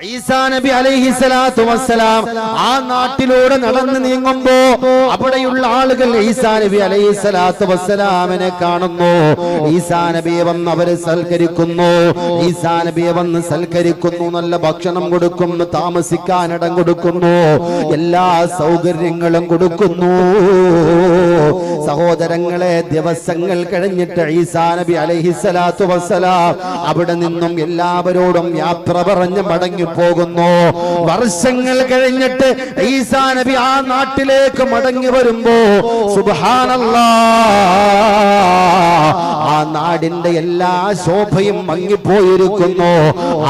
ഈസാ നബി അലൈഹിസ്സലാത്തു വസ്സലാം ആ നാട്ടിലൂടെ നടന്നു നീങ്ങുമ്പോ അവിടെയുള്ള ആളുകൾ ഈസാ നബി അലൈഹിസ്സലാത്തു വസ്സലാമിനെ കാണുന്നു. ഈസാ നബിയെ വന്ന് അവരെ സൽക്കരിക്കുന്നു. ഈസാ നബിയെ വന്ന് സൽക്കരിക്കുന്നു, നല്ല ഭക്ഷണം കൊടുക്കുന്നു, താമസിക്കാൻ ഇടം കൊടുക്കുന്നു, എല്ലാ സൗകര്യങ്ങളും കൊടുക്കുന്നു. സഹോദരങ്ങളെ, ദിവസങ്ങൾ കഴിഞ്ഞിട്ട് ഈസാ നബി അലൈഹിസ്സലാത്തു വസ്സലാം അവിടെ നിന്നും എല്ലാവരോടും യാത്ര പറഞ്ഞ് മടങ്ങി പോകുന്നു. വർഷങ്ങൾ കഴിഞ്ഞിട്ട് ഈസാ നബി ആ നാട്ടിലേക്ക് മടങ്ങി വരുമ്പോ സുബ്ഹാനല്ലാഹ്, ആ നാടിന്റെ എല്ലാ ശോഭയും മങ്ങിപ്പോയിരിക്കുന്നു.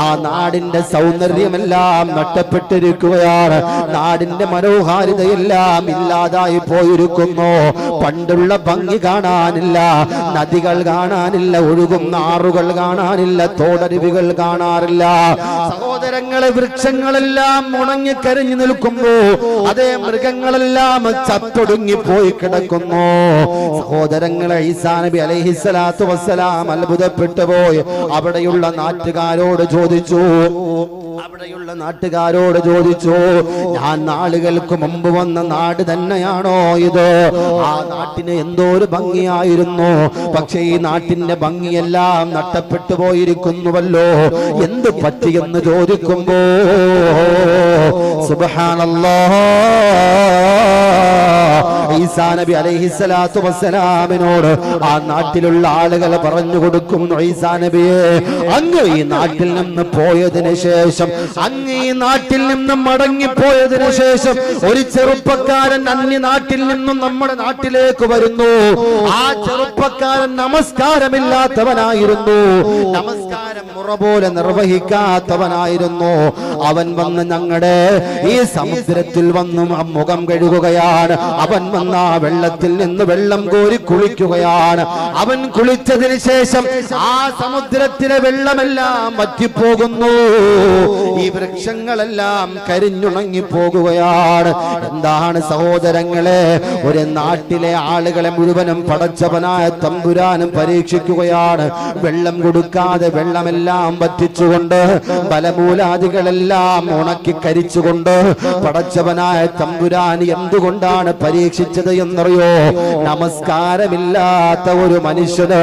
ആ നാടിന്റെ സൗന്ദര്യമെല്ലാം നഷ്ടപ്പെട്ടിരിക്കുകയാണ്. നാടിന്റെ മനോഹാരിതയെല്ലാം ഇല്ലാതായി പോയിരിക്കുന്നു. പണ്ടുള്ള ഭംഗി കാണാനില്ല, നദികൾ കാണാനില്ല, ഒഴുകുന്ന ആറുകൾ കാണാനില്ല, തോടരുവികൾ കാണാറില്ല. സഹോദരങ്ങളെ, വൃക്ഷങ്ങളെല്ലാം ഉണങ്ങിക്കരിഞ്ഞു നിൽക്കുമ്പോ അതേ മൃഗങ്ങളെല്ലാം ചത്തൊടുങ്ങിപ്പോയി കിടക്കുന്നു. സഹോദരങ്ങളെ, ഈസാ നബി അലൈഹിസ്സലാത്തു വസ്സലാം അത്ഭുതപ്പെട്ടു പോയി. അവിടെയുള്ള നാട്ടുകാരോട് ചോദിച്ചു, ഞാൻ നാളുകൾക്ക് മുമ്പ് വന്ന നാട് തന്നെയാണോ ഇത്? ആ നാട്ടിന് എന്തോ ഒരു ഭംഗിയായിരുന്നു, പക്ഷേ ഈ നാട്ടിന്റെ ഭംഗിയെല്ലാം നഷ്ടപ്പെട്ടു പോയിരിക്കുന്നുവല്ലോ, എന്ത് പറ്റിയെന്ന് ചോദിക്കുമ്പോ സുബ്ഹാനല്ലാഹ്, ഈസാ നബി അലൈഹിസ്സലാത്തു വസ്സലാമിനോട് ആ നാട്ടിലുള്ള ആളുകൾ പറഞ്ഞു കൊടുക്കുന്നു, ഈസാ നബിയെ, അങ്ങ് ഈ നാട്ടിൽ നിന്ന് പോയതിനു ശേഷം, അങ്ങ് ഈ നാട്ടിൽ നിന്ന് മടങ്ങിപ്പോയതിനു ശേഷം ഒരു ചെറുപ്പക്കാരൻ അന്യ നാട്ടിൽ നിന്നും നമ്മുടെ നാട്ടിലേക്ക് വരുന്നു. ആ ചെറുപ്പക്കാരൻ നമസ്കാരമില്ലാത്തവനായിരുന്നു, നമസ്കാരം മുറ പോലെ നിർവഹിക്കാത്തവനായിരുന്നു. അവൻ വന്ന് ഞങ്ങളുടെ ഈ സമുദ്രത്തിൽ വന്നും മുഖം കഴുകുകയാണ്. അവൻ വന്ന ആ വെള്ളത്തിൽ നിന്ന് വെള്ളം കോരി കുളിക്കുകയാണ്. അവൻ കുളിച്ചതിന് ശേഷം ആ സമുദ്രത്തിലെ വെള്ളമെല്ലാം വറ്റിപ്പോകുന്നു. ഈ വൃക്ഷങ്ങളെല്ലാം കരിഞ്ഞുണങ്ങി പോകുകയാണ്. എന്താണ് സഹോദരങ്ങളെ, ഒരു നാട്ടിലെ ആളുകളെ മുഴുവനും പടച്ചവനായ തമ്പുരാനും പരീക്ഷിക്കുകയാണ്. വെള്ളം കൊടുക്കാതെ വെള്ളമെല്ലാം വറ്റിച്ചുകൊണ്ട്, ബലമൂലാദികളെല്ലാം ഉണക്കി കരിച്ചുകൊണ്ട് പടച്ചവനായ തമ്പുരാൻ എന്തുകൊണ്ടാണ് പരീക്ഷിച്ചത് എന്നറിയോ? നമസ്കാരമില്ലാത്ത ഒരു മനുഷ്യന്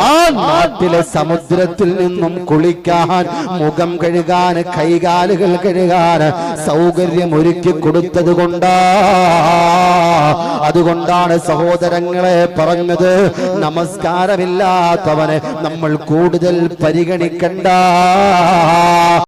ആ നാട്ടിലെ സമുദ്രത്തിൽ നിന്നും കുളിക്കാൻ, മുഖം കഴുകാൻ, കൈകാലുകൾ കഴുകാൻ സൗകര്യം ഒരുക്കി കൊടുത്തത് അതുകൊണ്ടാണ് സഹോദരങ്ങളെ പറഞ്ഞത്, നമസ്കാരമില്ലാത്തവനെ നമ്മൾ കൂടുതൽ പരിഗണിക്കണ്ട.